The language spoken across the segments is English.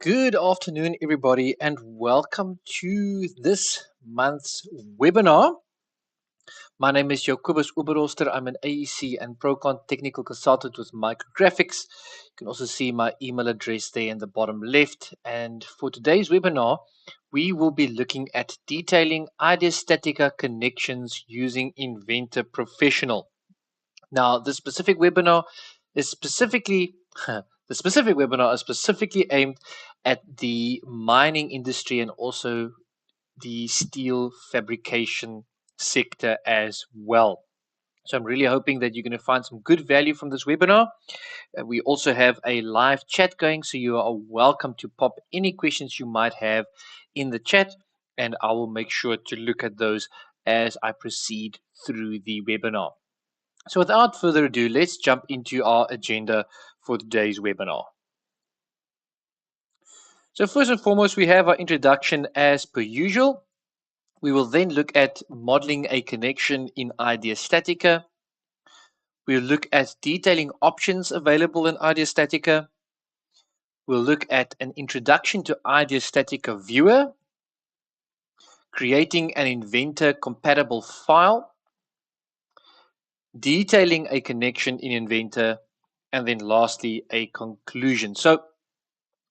Good afternoon, everybody, and welcome to this month's webinar. My name is Jacobus Oberholster. I'm an AEC and Procon technical consultant with Micrographics. You can also see my email address there in the bottom left. And for today's webinar, we will be looking at detailing IDEA StatiCa connections using Inventor Professional. Now, the specific webinar is specifically aimed at the mining industry and also the steel fabrication sector as well. So I'm really hoping that you're going to find some good value from this webinar. We also have a live chat going, so you are welcome to pop any questions you might have in the chat, and I will make sure to look at those as I proceed through the webinar. So without further ado, let's jump into our agenda for today's webinar. So first and foremost, we have our introduction as per usual. We will then look at modeling a connection in IDEA StatiCa. We'll look at detailing options available in IDEA StatiCa. We'll look at an introduction to IDEA StatiCa Viewer, creating an Inventor-compatible file, detailing a connection in Inventor, and then lastly, a conclusion. So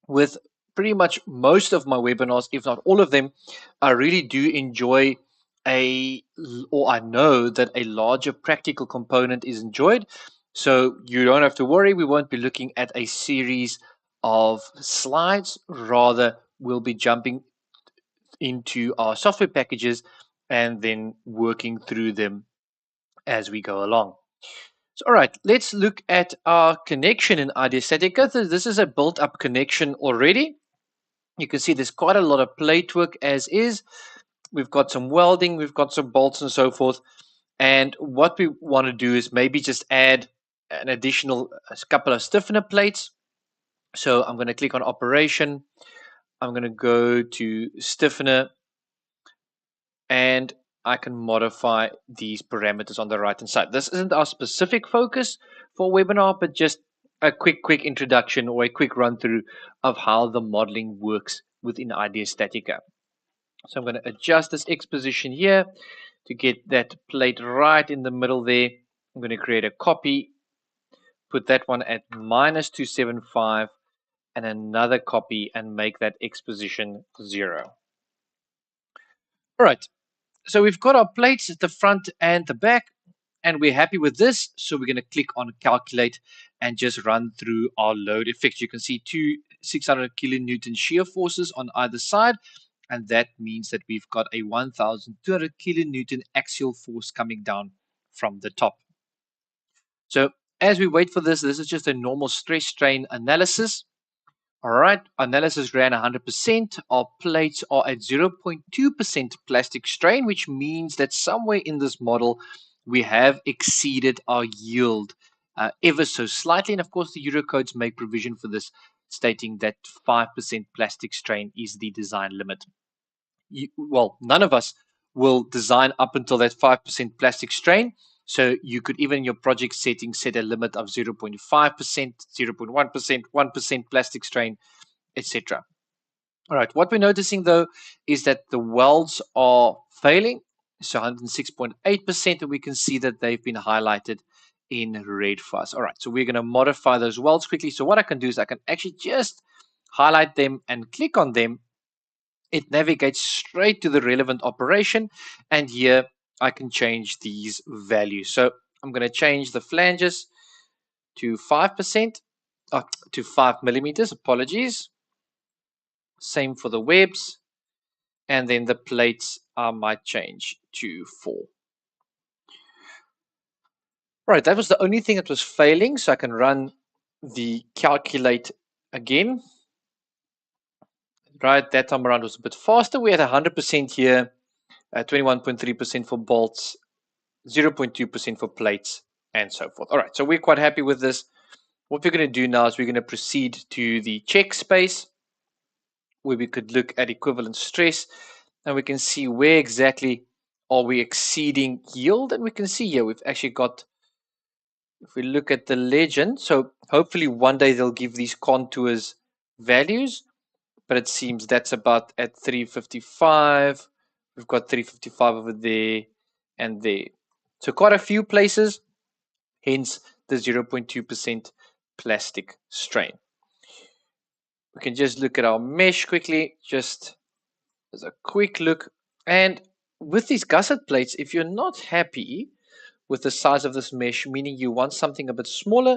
with pretty much most of my webinars, if not all of them, I really do enjoy I know that a larger practical component is enjoyed. So you don't have to worry. We won't be looking at a series of slides. Rather, we'll be jumping into our software packages and then working through them as we go along. So, all right, let's look at our connection in IDEA StatiCa. This is a built-up connection already. You can see there's quite a lot of plate work as is. We've got some welding, we've got some bolts and so forth. And what we want to do is maybe just add an additional couple of stiffener plates. So I'm going to click on operation. I'm going to go to stiffener and I can modify these parameters on the right hand side. This isn't our specific focus for webinar, but just a quick introduction or a quick run through of how the modeling works within IDEA StatiCa. So I'm going to adjust this X position here to get that plate right in the middle there. I'm going to create a copy, put that one at -275 and another copy and make that X position 0. All right. So we've got our plates at the front and the back, and we're happy with this. So we're going to click on calculate and just run through our load effects. You can see two 600 kilonewton shear forces on either side, and that means that we've got a 1,200 kilonewton axial force coming down from the top. So as we wait for this is just a normal stress strain analysis. All right, analysis ran 100%. Our plates are at 0.2% plastic strain, which means that somewhere in this model, we have exceeded our yield ever so slightly. And of course, the Eurocodes make provision for this, stating that 5% plastic strain is the design limit. Well, none of us will design up until that 5% plastic strain. So you could even in your project setting set a limit of 0.5%, 0.1%, 1% plastic strain, etc. All right, what we're noticing though is that the welds are failing. So 106.8%, and we can see that they've been highlighted in red for us. All right, so we're going to modify those welds quickly. So what I can do is I can actually just highlight them and click on them. It navigates straight to the relevant operation, and here I can change these values. So I'm going to change the flanges to 5%, to 5 millimeters, apologies. Same for the webs, and then the plates I might change to 4. Right, that was the only thing that was failing, so I can run the calculate again. Right, that time around was a bit faster. We had 100% here, 21.3% for bolts, 0.2% for plates, and so forth. All right, so we're quite happy with this. What we're going to do now is we're going to proceed to the check space, where we could look at equivalent stress, and we can see where exactly are we exceeding yield. And we can see here we've actually got, if we look at the legend, so hopefully one day they'll give these contours values. but it seems that's about at 355. We've got 355 over there and there. So quite a few places, hence the 0.2% plastic strain. We can just look at our mesh quickly, just as a quick look. And with these gusset plates, if you're not happy with the size of this mesh, meaning you want something a bit smaller,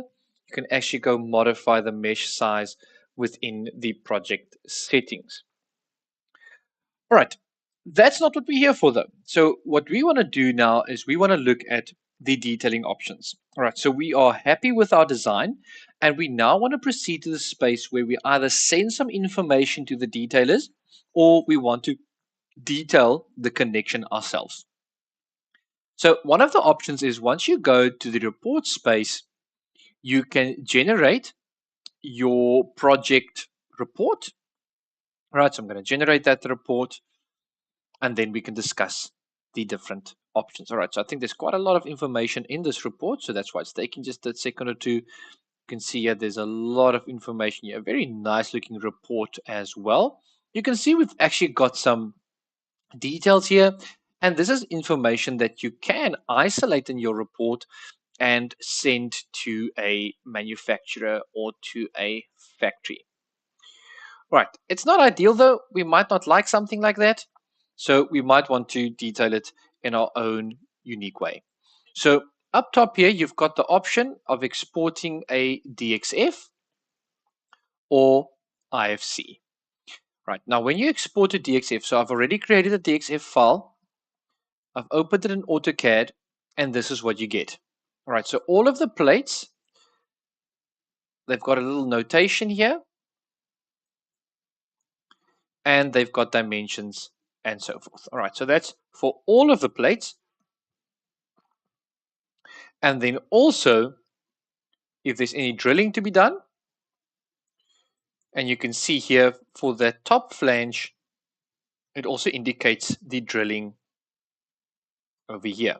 you can actually go modify the mesh size within the project settings. All right, that's not what we're here for though. So what we want to do now is we want to look at the detailing options. All right, so we are happy with our design and we now want to proceed to the space where we either send some information to the detailers or we want to detail the connection ourselves. So one of the options is once you go to the report space, you can generate your project report. All right, so I'm going to generate that report and then we can discuss the different options. All right, so I think there's quite a lot of information in this report, so that's why it's taking just a second or two. You can see here there's a lot of information here, a very nice looking report as well. You can see we've actually got some details here, and this is information that you can isolate in your report and send to a manufacturer or to a factory. Right, it's not ideal though. We might not like something like that, so we might want to detail it in our own unique way. So up top here, you've got the option of exporting a DXF or IFC. Right, now when you export a DXF, so I've already created a DXF file, I've opened it in AutoCAD, and this is what you get. All right, so all of the plates, they've got a little notation here, and they've got dimensions and so forth. All right, so that's for all of the plates. And then also, if there's any drilling to be done, and you can see here for the top flange, it also indicates the drilling over here.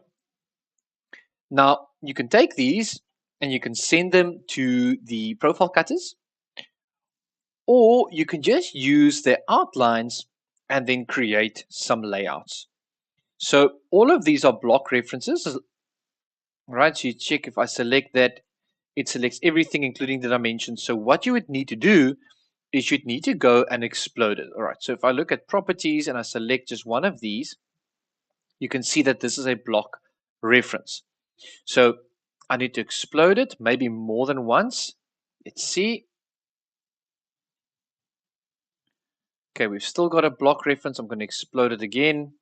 Now, you can take these and you can send them to the profile cutters, or you can just use their outlines and then create some layouts. So all of these are block references, right? So you check if I select that, it selects everything, including the dimensions. So what you would need to do is you'd need to go and explode it. All right, so if I look at properties and I select just one of these, you can see that this is a block reference. So I need to explode it, maybe more than once. Let's see. Okay, we've still got a block reference. I'm going to explode it again.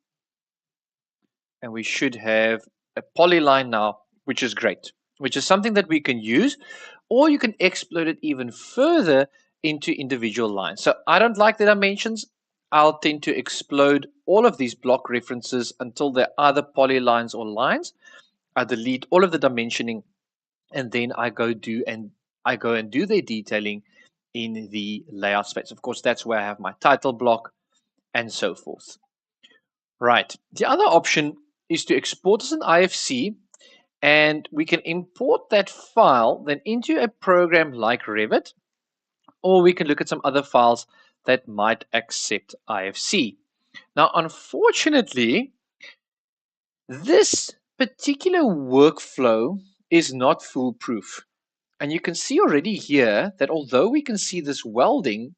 And we should have a polyline now, which is great, which is something that we can use, or you can explode it even further into individual lines. So I don't like the dimensions. I'll tend to explode all of these block references until they're either polylines or lines. I delete all of the dimensioning, and then I go and do their detailing in the layout space. Of course, that's where I have my title block and so forth. Right. The other option is to export as an IFC, and we can import that file then into a program like Revit, or we can look at some other files that might accept IFC. Now, unfortunately, this particular workflow is not foolproof. And you can see already here that although we can see this welding,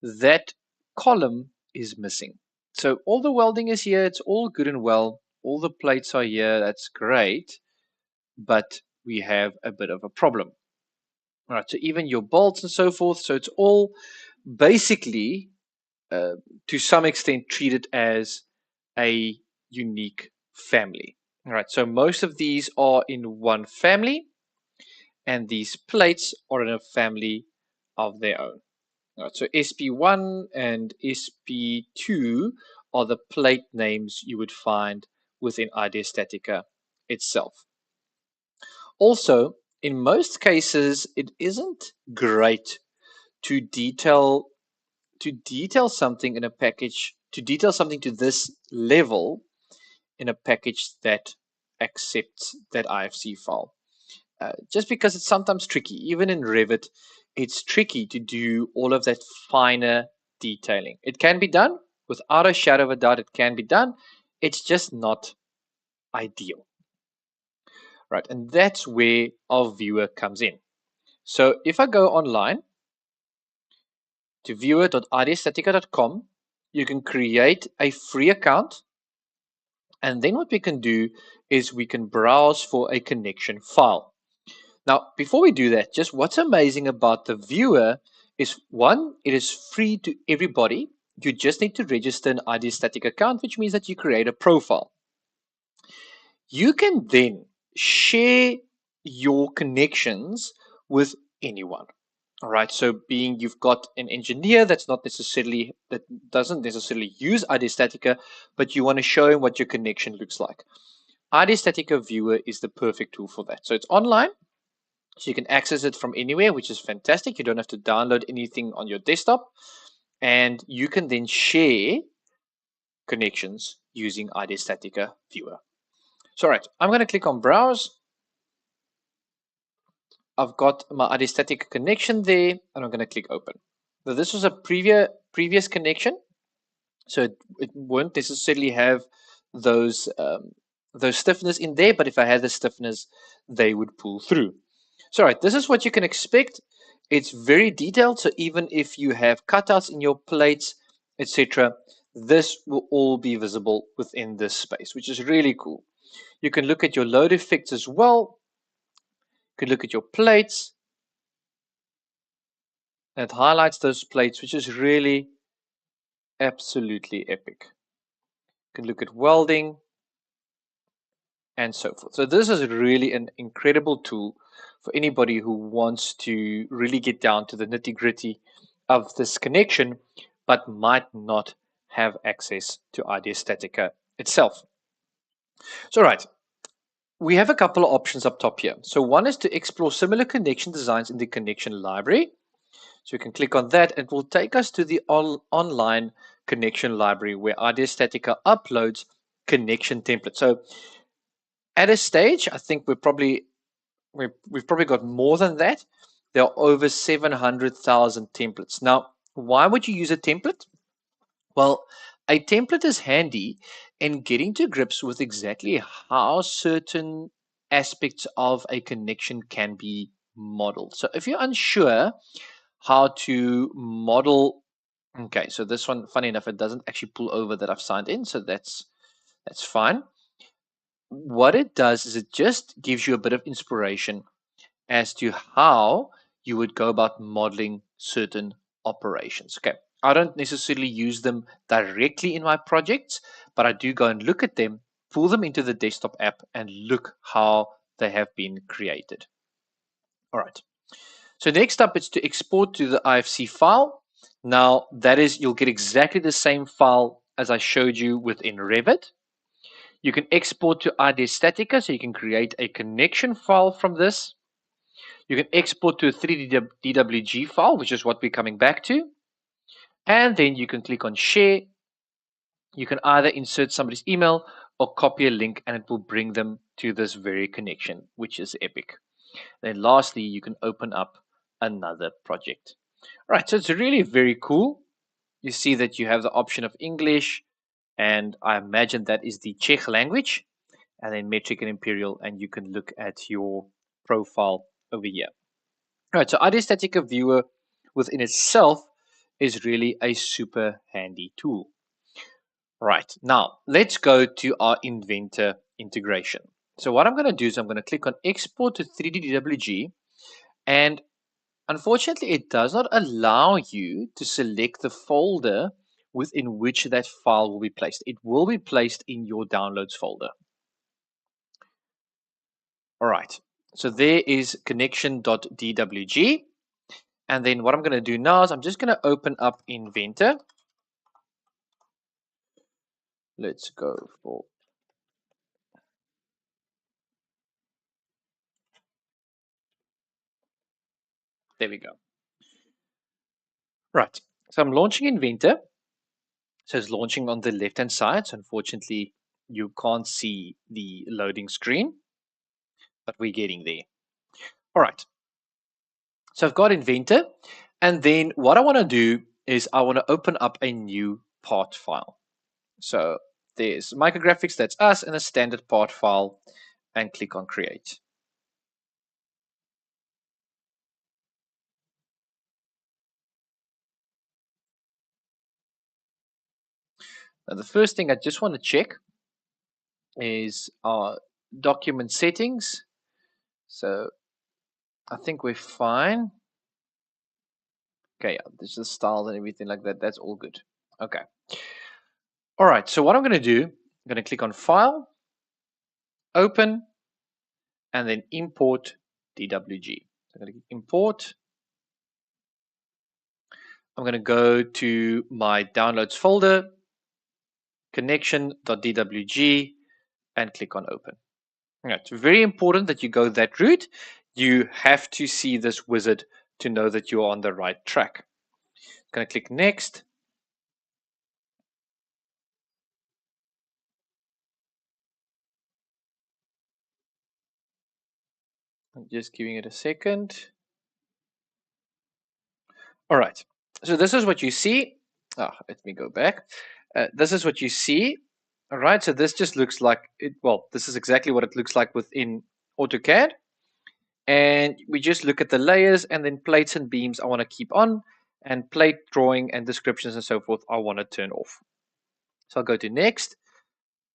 that column is missing. So all the welding is here, it's all good and well. All the plates are here, that's great, but we have a bit of a problem. All right, so even your bolts and so forth, so it's all basically, to some extent, treated as a unique family. All right, so most of these are in one family, and these plates are in a family of their own. All right, so SP1 and SP2 are the plate names you would find within IDEA StatiCa itself. Also, in most cases, it isn't great to detail something in a package, to detail something to this level in a package that accepts that IFC file. Just because it's sometimes tricky. Even in Revit, it's tricky to do all of that finer detailing. It can be done without a shadow of a doubt. It can be done. It's just not ideal, right? And that's where our viewer comes in. So if I go online to viewer.ideastatica.com, you can create a free account. And then what we can do is we can browse for a connection file. Now, before we do that, just what's amazing about the viewer is one, it is free to everybody. You just need to register an IDEA Static account, which means that you create a profile. You can then share your connections with anyone. All right. So being you've got an engineer that doesn't necessarily use IDEA Statica, but you want to show him what your connection looks like. IDEA Statica Viewer is the perfect tool for that. So it's online. So you can access it from anywhere, which is fantastic. You don't have to download anything on your desktop. And you can then share connections using IDEA Statica Viewer. So, all right, I'm going to click on Browse. I've got my IDEA Statica connection there, and I'm going to click Open. Now, this was a previous connection, so it won't necessarily have those stiffness in there, but if I had the stiffness, they would pull through. So, all right, this is what you can expect. It's very detailed, so even if you have cutouts in your plates, etc., this will all be visible within this space, which is really cool. You can look at your load effects as well. You can look at your plates. And it highlights those plates, which is really absolutely epic. You can look at welding and so forth. So this is really an incredible tool for anybody who wants to really get down to the nitty-gritty of this connection, but might not have access to IDEA Statica itself. So right, we have a couple of options up top here. So one is to explore similar connection designs in the connection library. So you can click on that. It will take us to the online connection library where IDEA Statica uploads connection templates. So at a stage, I think we've probably got more than that. There are over 700,000 templates. Now, why would you use a template? Well, a template is handy in getting to grips with exactly how certain aspects of a connection can be modeled. So if you're unsure how to model, okay, so this one, funny enough, it doesn't actually pull over that I've signed in, so that's fine. What it does is it just gives you a bit of inspiration as to how you would go about modeling certain operations. Okay, I don't necessarily use them directly in my projects, but I do go and look at them, pull them into the desktop app, and look how they have been created. All right. So next up, it's to export to the IFC file. Now, that is, you'll get exactly the same file as I showed you within Revit. You can export to IDEA Statica, so you can create a connection file from this. You can export to a 3D DWG file, which is what we're coming back to. And then you can click on Share. You can either insert somebody's email or copy a link, and it will bring them to this very connection, which is epic. Then lastly, you can open up another project. All right, so it's really very cool. You see that you have the option of English, and I imagine that is the Czech language, and then metric and imperial, and you can look at your profile over here. All right, so IDEA Statica Viewer within itself is really a super handy tool. Right, now let's go to our Inventor integration. So what I'm going to do is I'm going to click on Export to 3D DWG, and unfortunately, it does not allow you to select the folder within which that file will be placed. It will be placed in your downloads folder. All right, so there is connection.dwg. And then what I'm going to do now is I'm just going to open up Inventor. Let's go for, there we go. Right, so I'm launching Inventor. So it's launching on the left-hand side. So unfortunately, you can't see the loading screen, but we're getting there. All right. So I've got Inventor. And then what I want to do is I want to open up a new part file. So there's micrographics, that's us, and a standard part file, and click on create. Now the first thing I just want to check is our document settings. So I think we're fine. Okay, yeah, there's the styles and everything like that. That's all good. Okay. All right, so what I'm going to do, I'm going to click on File, Open, and then Import DWG. So I'm going to import. I'm going to go to my Downloads folder, connection.dwg, and click on Open. Yeah, it's very important that you go that route. You have to see this wizard to know that you're on the right track. I'm going to click Next. I'm just giving it a second. All right. So this is what you see. Let me go back. This is what you see. All right. So this just looks like it. Well, this is exactly what it looks like within AutoCAD. And we just look at the layers, and then plates and beams I want to keep on, and plate drawing and descriptions and so forth I want to turn off. So I'll go to next.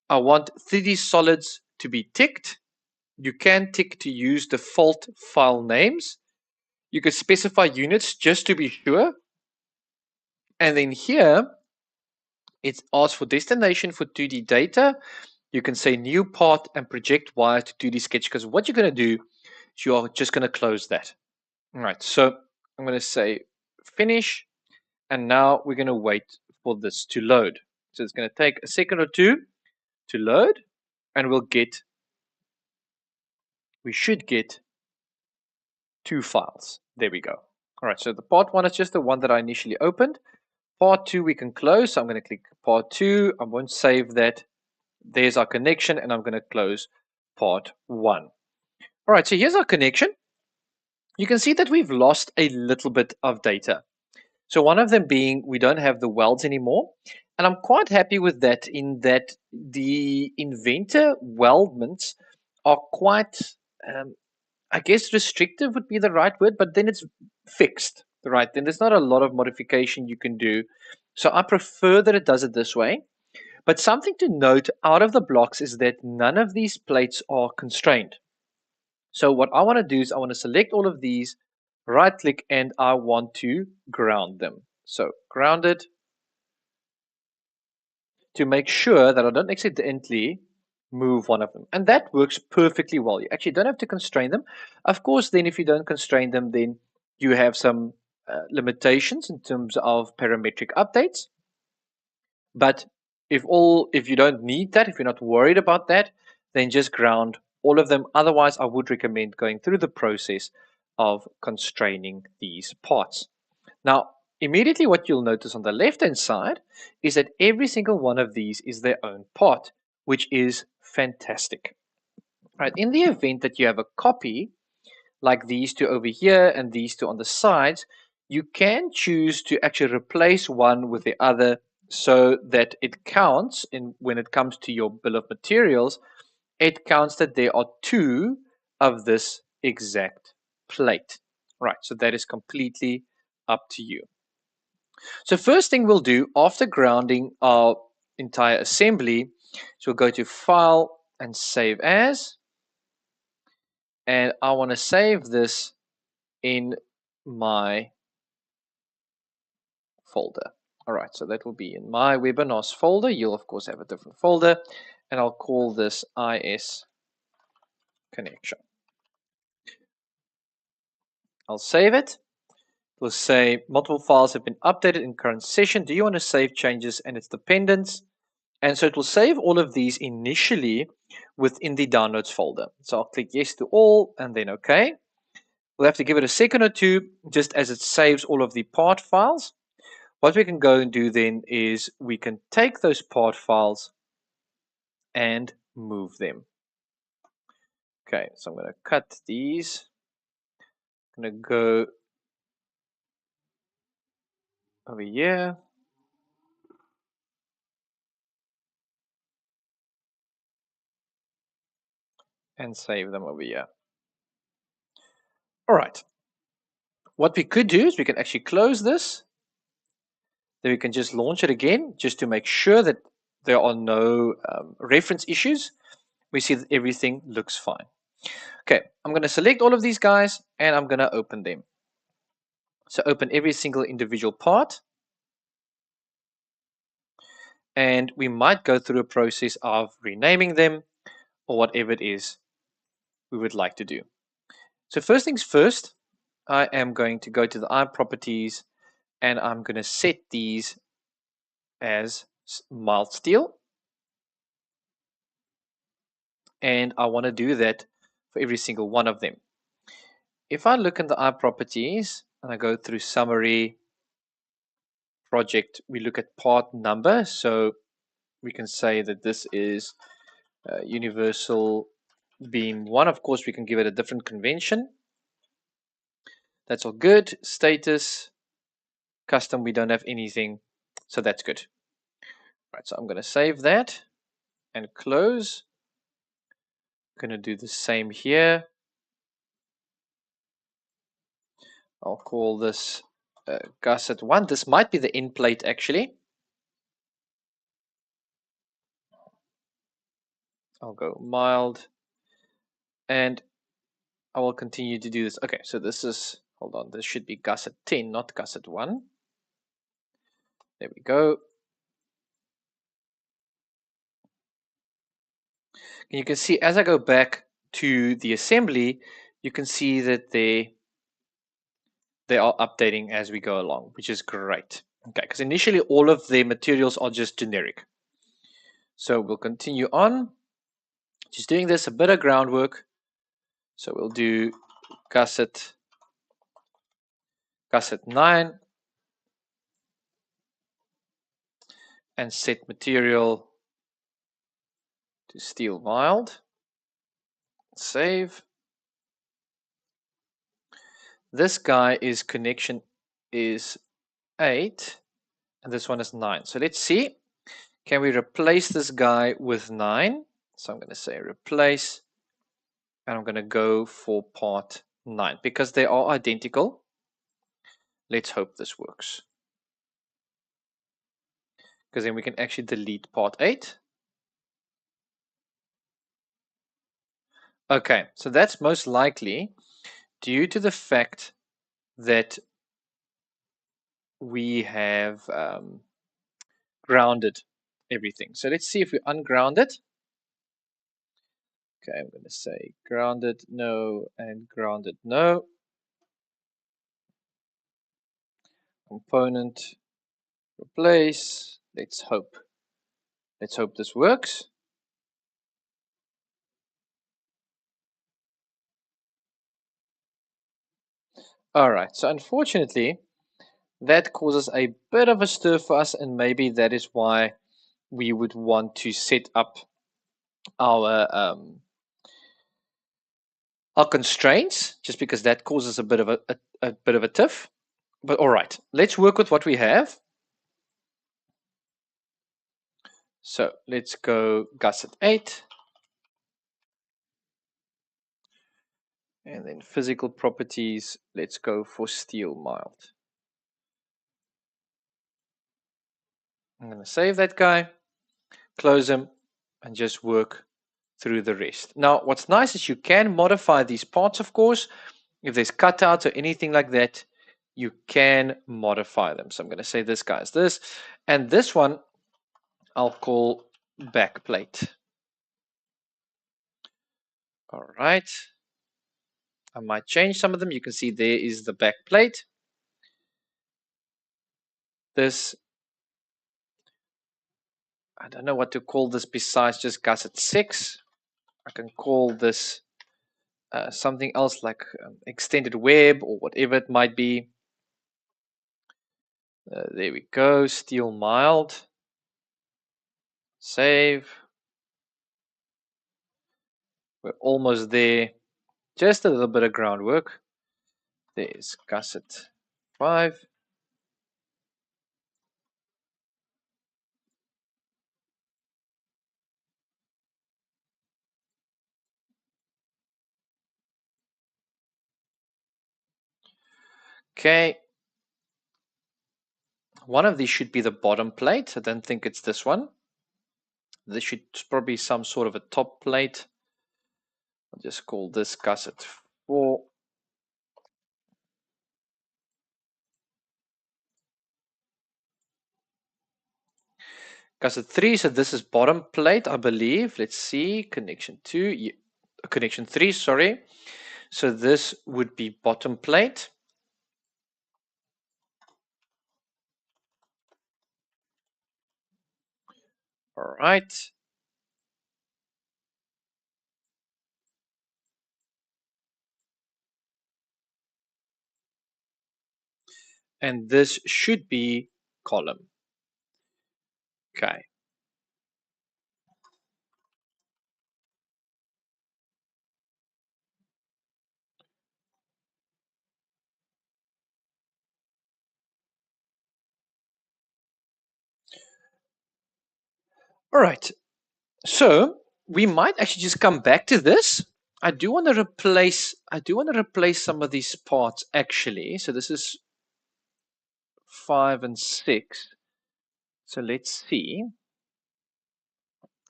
I want 3D solids to be ticked. You can tick to use default file names. You could specify units just to be sure. And then here, it asks for destination for 2D data. You can say new part and project wire to 2D sketch, because what you're going to do is you are just going to close that. All right, so I'm going to say finish, and now we're going to wait for this to load. So it's going to take a second or two to load, and we should get 2 files. There we go. All right, so the part 1 is just the one that I initially opened. Part 2 we can close, so I'm going to click part 2. I won't save that. There's our connection, and I'm going to close part 1. All right, so here's our connection. You can see that we've lost a little bit of data. So one of them being we don't have the welds anymore. And I'm quite happy with that, in that the Inventor weldments are quite, I guess restrictive would be the right word, but then it's fixed, right? Then there's not a lot of modification you can do. So I prefer that it does it this way. But something to note out of the blocks is that none of these plates are constrained. So what I want to do is I want to select all of these, right click, and I want to ground them. So ground it to make sure that I don't accidentally move one of them. And that works perfectly well. You actually don't have to constrain them. Of course, then if you don't constrain them, then you have some limitations in terms of parametric updates. But if you don't need that, if you're not worried about that, then just ground all of them. Otherwise, I would recommend going through the process of constraining these parts. Now, immediately what you'll notice on the left-hand side is that every single one of these is their own part, which is fantastic. Right, in the event that you have a copy, like these two over here and these two on the sides, you can choose to actually replace one with the other so that it counts in when it comes to your bill of materials. It counts that there are 2 of this exact plate. Right, so that is completely up to you. So first thing we'll do after grounding our entire assembly is we'll go to File and Save As. And I want to save this in my folder. All right, so that will be in my webinars folder. You'll of course have a different folder, and I'll call this IS connection. I'll save it. We'll say multiple files have been updated in current session. Do you want to save changes and its dependents? And so it will save all of these initially within the downloads folder. So I'll click yes to all and then OK. We'll have to give it a second or two just as it saves all of the part files. What we can go and do then is we can take those part files and move them. Okay, so I'm going to cut these. I'm going to go over here. And save them over here. All right. What we could do is we can actually close this. Then we can just launch it again just to make sure that there are no reference issues. We see that everything looks fine. Okay, I'm going to select all of these guys and I'm going to open them. So open every single individual part. And we might go through a process of renaming them or whatever it is we would like to do. So first things first, I am going to go to the eye properties and I'm going to set these as mild steel. And I want to do that for every single one of them. If I look in the eye properties and I go through summary, project, we look at part number. So we can say that this is universal beam 1. Of course, we can give it a different convention. That's all good. Status, custom, we don't have anything. So that's good. Right, so I'm going to save that and close. I'm going to do the same here. I'll call this gusset 1. This might be the end plate actually. I'll go mild. And I will continue to do this. Okay, so this is, hold on, this should be gusset 10, not gusset 1. There we go. And you can see as I go back to the assembly, you can see that they are updating as we go along, which is great. Okay, because initially all of the materials are just generic. So we'll continue on, just doing this, a bit of groundwork. So we'll do gusset 9 and set material to steel mild. Save. This guy is connection is 8 and this one is 9. So let's see, can we replace this guy with 9? So I'm going to say replace and I'm going to go for part 9 because they are identical. Let's hope this works, because then we can actually delete part 8. Okay, so that's most likely due to the fact that we have grounded everything. So let's see if we unground it. Okay, I'm going to say grounded no and grounded no. Component replace. Let's hope this works. All right, so unfortunately that causes a bit of a stir for us, and maybe that is why we would want to set up our constraints, just because that causes a bit of a tiff. But all right, let's work with what we have. So let's go gusset 8. And then physical properties, let's go for steel mild. I'm going to save that guy, close him, and just work through the rest. Now, what's nice is you can modify these parts, of course. If there's cutouts or anything like that, you can modify them. So I'm going to say this guy is this, and this one I'll call back plate. All right. I might change some of them. You can see there is the back plate. This, I don't know what to call this besides just gusset 6. I can call this something else like extended web or whatever it might be. There we go, steel mild. Save. We're almost there. Just a little bit of groundwork. There's gusset 5. Okay. One of these should be the bottom plate. I don't think it's this one. This should probably some sort of a top plate. I'll just call this gusset 4. Gusset 3, so this is bottom plate, I believe. Let's see, connection 2, yeah. Connection 3, sorry. So this would be bottom plate. All right. And this should be column. Okay. All right. So we might actually just come back to this. I do want to replace some of these parts actually. So this is 5 and 6. So let's see.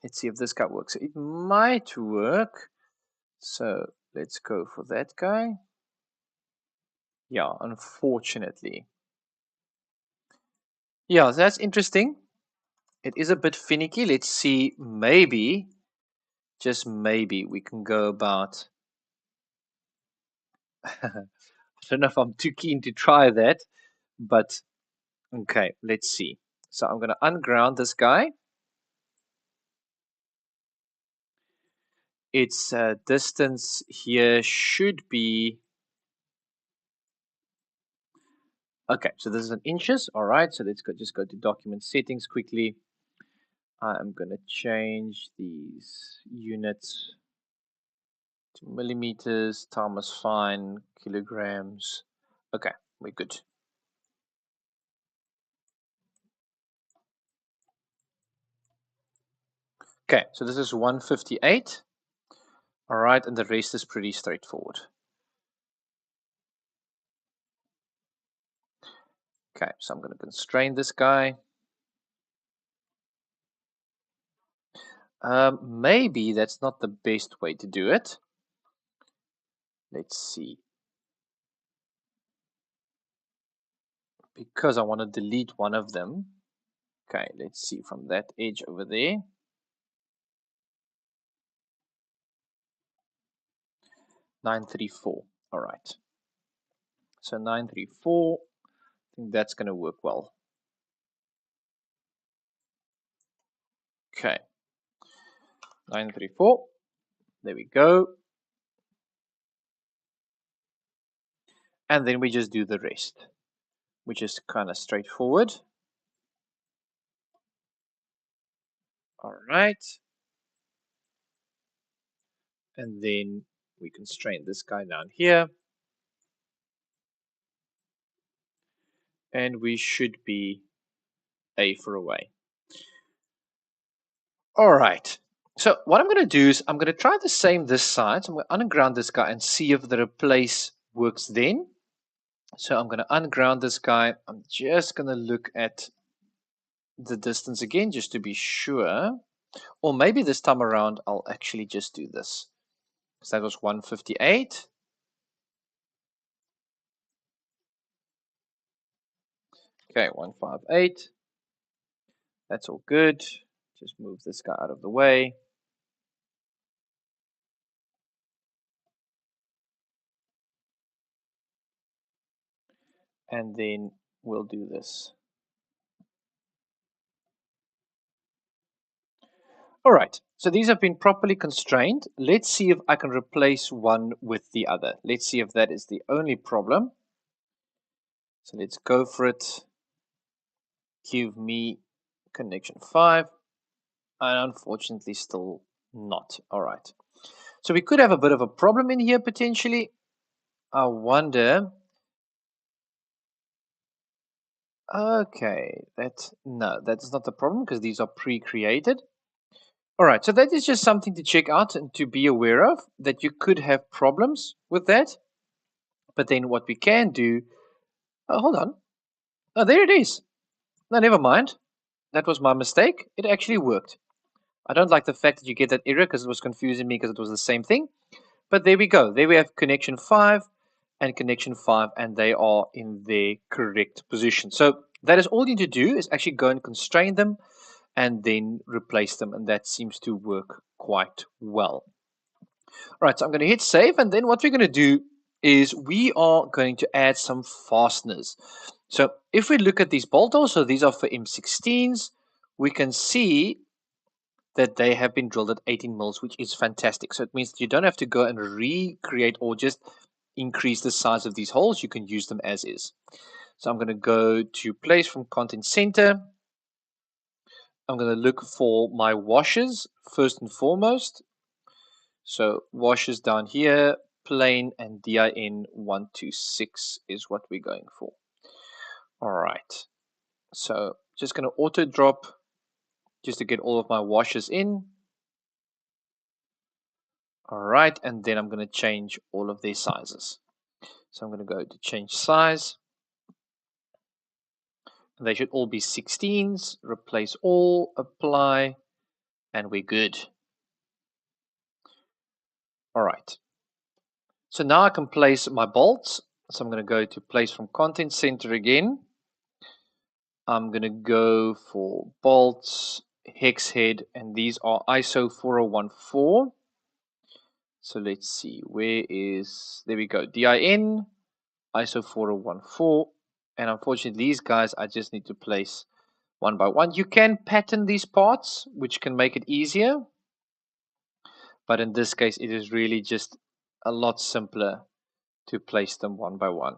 Let's see if this guy works. It might work. So let's go for that guy. Yeah, unfortunately. Yeah, that's interesting. It is a bit finicky. Let's see, maybe, just maybe, we can go about. I don't know if I'm too keen to try that, but okay, let's see. So I'm going to unground this guy. Its distance here should be. Okay, so this is in inches. All right, so let's just go to document settings quickly. I'm going to change these units to millimeters. Time is fine. Kilograms. Okay, we're good. Okay, so this is 158. All right, and the rest is pretty straightforward. Okay, so I'm going to constrain this guy. Maybe that's not the best way to do it. Let's see. Because I want to delete one of them. Okay, let's see from that edge over there. 934. All right. So 934. I think that's going to work well. Okay. 934. There we go. And then we just do the rest, which is kind of straightforward. All right. And then we constrain this guy down here. And we should be A for away. All right. So what I'm going to do is I'm going to try the same this side. So I'm going to unground this guy and see if the replace works then. So I'm going to unground this guy. I'm just going to look at the distance again just to be sure. Or maybe this time around I'll actually just do this. Because that was 158. Okay, 158. That's all good. Just move this guy out of the way. And then we'll do this. All right, so these have been properly constrained. Let's see if I can replace one with the other. Let's see if that is the only problem. So let's go for it. Give me connection 5. And unfortunately still not. All right. So we could have a bit of a problem in here potentially. I wonder. Okay, no, that's not the problem because these are pre-created. All right, so that is just something to check out and to be aware of, that you could have problems with that. But then what we can do Oh, hold on. Oh, there it is. No, never mind. That was my mistake. It actually worked. I don't like the fact that you get that error because it was confusing me because it was the same thing. But there we go. There we have connection 5 and connection 5, and they are in their correct position. So that is all you need to do is actually go and constrain them and then replace them, and that seems to work quite well. All right, so I'm going to hit save, and then what we're going to do is we are going to add some fasteners. So if we look at these bolt holes, so these are for M16s, we can see that they have been drilled at 18 mils, which is fantastic. So it means that you don't have to go and recreate or just increase the size of these holes. You can use them as is. So I'm going to go to place from content center. I'm going to look for my washers first and foremost. So washers down here, plane and DIN 126 is what we're going for. All right. So just going to auto drop just to get all of my washers in. All right, and then I'm going to change all of their sizes. So I'm going to go to change size. And they should all be 16s. Replace all, apply, and we're good. All right. So now I can place my bolts. So I'm going to go to place from content center again. I'm going to go for bolts, hex head, and these are ISO 4014. So let's see, there we go, DIN, ISO 4014, and unfortunately these guys I just need to place one by one. You can pattern these parts, which can make it easier, but in this case it is really just a lot simpler to place them one by one.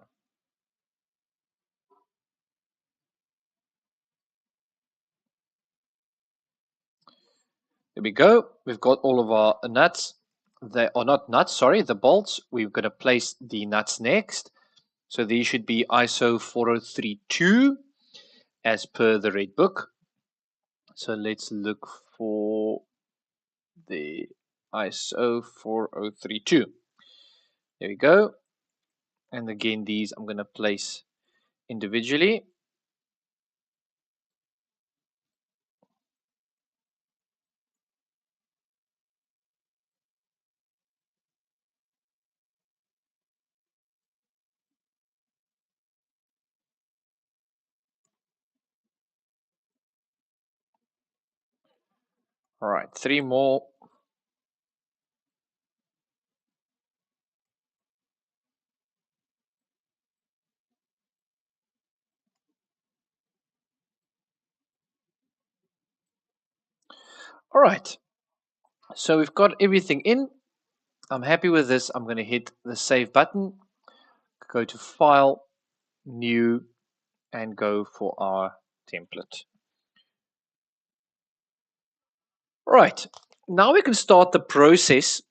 There we go. We've got all of our nuts. They are not nuts, sorry, the bolts. We're going to place the nuts next. So these should be ISO 4032 as per the red book. So let's look for the ISO 4032. There we go. And again, these I'm going to place individually. All right, 3 more. All right, so we've got everything in. I'm happy with this. I'm going to hit the save button, go to file, new, and go for our template. Right, now we can start the process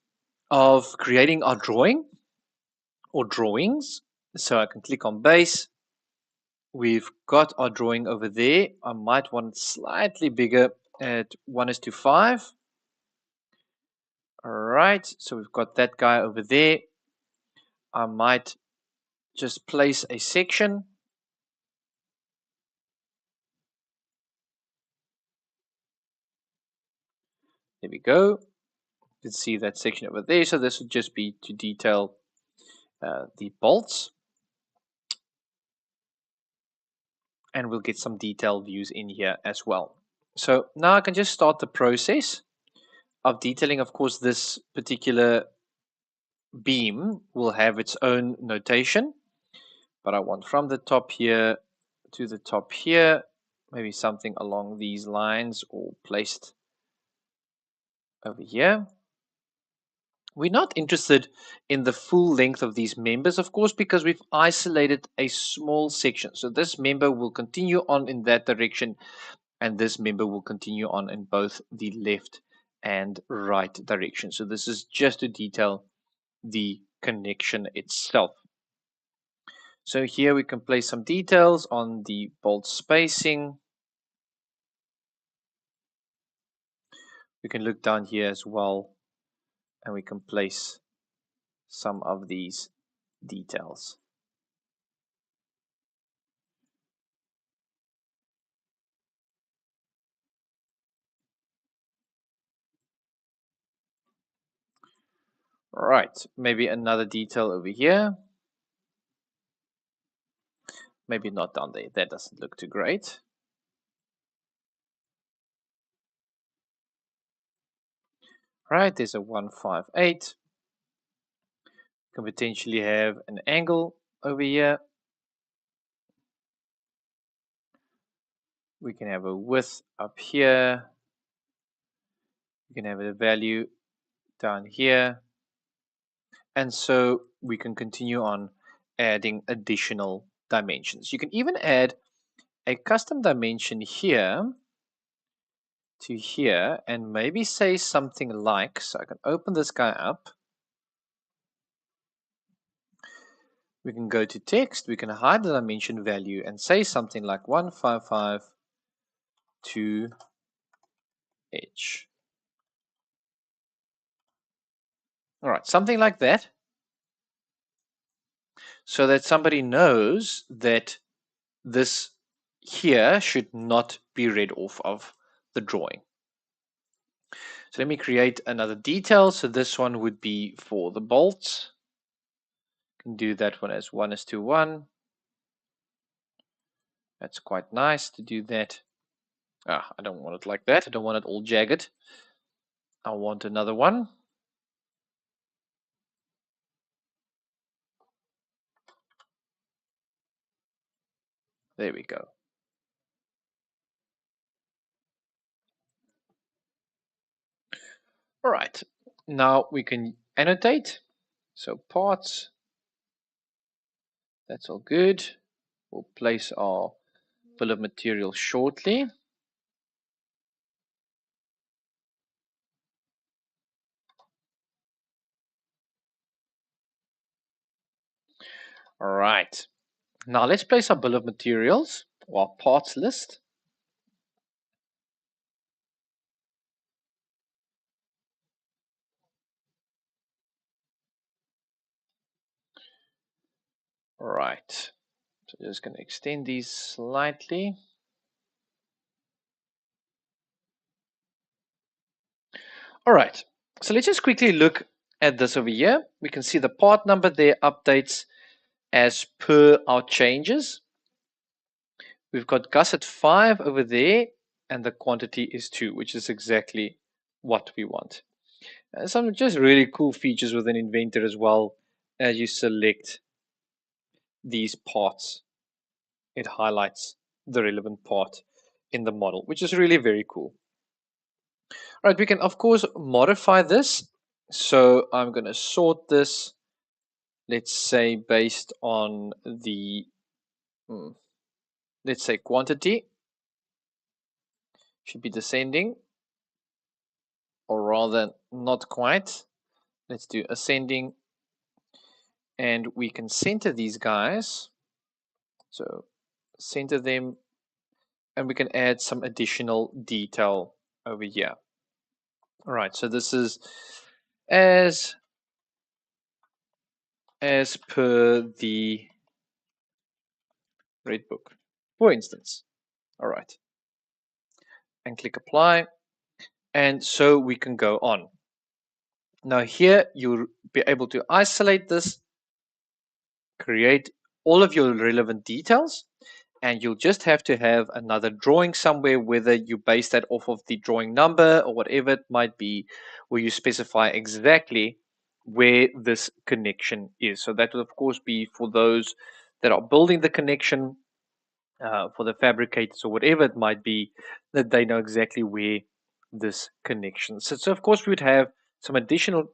of creating our drawing or drawings. So I can click on base. We've got our drawing over there. I might want it slightly bigger at 1:5. All right, so we've got that guy over there. I might just place a section. There we go. You can see that section over there. So this would just be to detail the bolts. And we'll get some detailed views in here as well. So now I can just start the process of detailing. Of course, this particular beam will have its own notation, but I want from the top here to the top here, maybe something along these lines or placed over here. We're not interested in the full length of these members, of course, because we've isolated a small section. So this member will continue on in that direction, and this member will continue on in both the left and right direction. So this is just to detail the connection itself. So here we can place some details on the bolt spacing. We can look down here as well, and we can place some of these details. Right, maybe another detail over here. Maybe not down there. That doesn't look too great. Right, there's a 158. Can potentially have an angle over here. We can have a width up here. We can have a value down here. And so we can continue on adding additional dimensions. You can even add a custom dimension here to here and maybe say something like, so I can open this guy up. We can go to text, we can hide the dimension value and say something like 155 to edge. All right, something like that, so that somebody knows that this here should not be read off of the drawing. So let me create another detail. So this one would be for the bolts. Can do that one as 1:1. That's quite nice to do that. I don't want it like that. I don't want it all jagged. I want another one. There we go. All right. Now we can annotate. So parts. That's all good. We'll place our bill of materials shortly. All right. Now let's place our bill of materials or our parts list. All right. So just going to extend these slightly. All right. So let's just quickly look at this over here. We can see the part number there updates as per our changes. We've got gusset 5 over there, and the quantity is 2, which is exactly what we want. Some just really cool features within Inventor as well. As you select these parts, it highlights the relevant part in the model, which is really very cool. All right, we can of course modify this. So I'm going to sort this, let's say based on the, let's say quantity should be descending, or rather not quite. Let's do ascending, and we can center these guys. So center them, and we can add some additional detail over here. All right, so this is as per the red book, for instance. All right, and click apply, and so we can go on. Now here you'll be able to isolate this, create all of your relevant details, and you'll just have to have another drawing somewhere, whether you base that off of the drawing number or whatever it might be, where you specify exactly where this connection is. So that will of course be for those that are building the connection, for the fabricators or whatever it might be, that they know exactly where this connection. So of course we would have some additional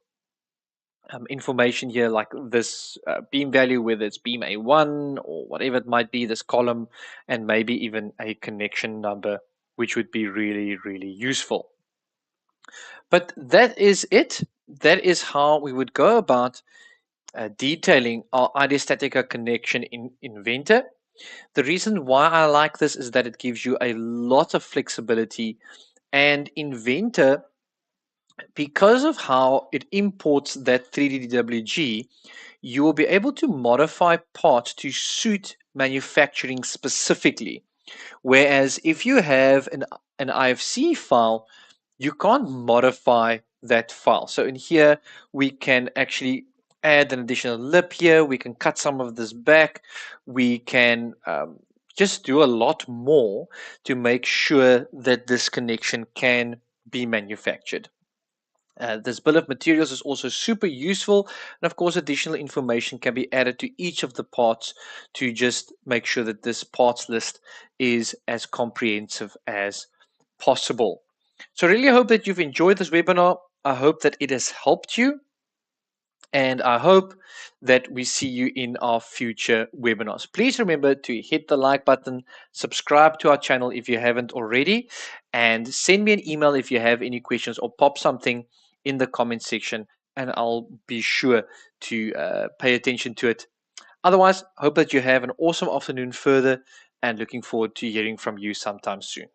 information here, like this beam value, whether it's beam A1 or whatever it might be, this column, and maybe even a connection number, which would be really, really useful. But that is it. That is how we would go about detailing our IDEA StatiCa connection in Inventor. The reason why I like this is that it gives you a lot of flexibility, and Inventor, because of how it imports that 3D DWG, you will be able to modify parts to suit manufacturing specifically. Whereas if you have an IFC file, you can't modify that file. So in here, we can actually add an additional lip here. We can cut some of this back. We can just do a lot more to make sure that this connection can be manufactured. This bill of materials is also super useful, and of course additional information can be added to each of the parts to just make sure that this parts list is as comprehensive as possible. So really hope that you've enjoyed this webinar. I hope that it has helped you, and I hope that we see you in our future webinars. Please remember to hit the like button, subscribe to our channel if you haven't already, and send me an email if you have any questions, or pop something in the comment section, and I'll be sure to pay attention to it. Otherwise, hope that you have an awesome afternoon further, and looking forward to hearing from you sometime soon.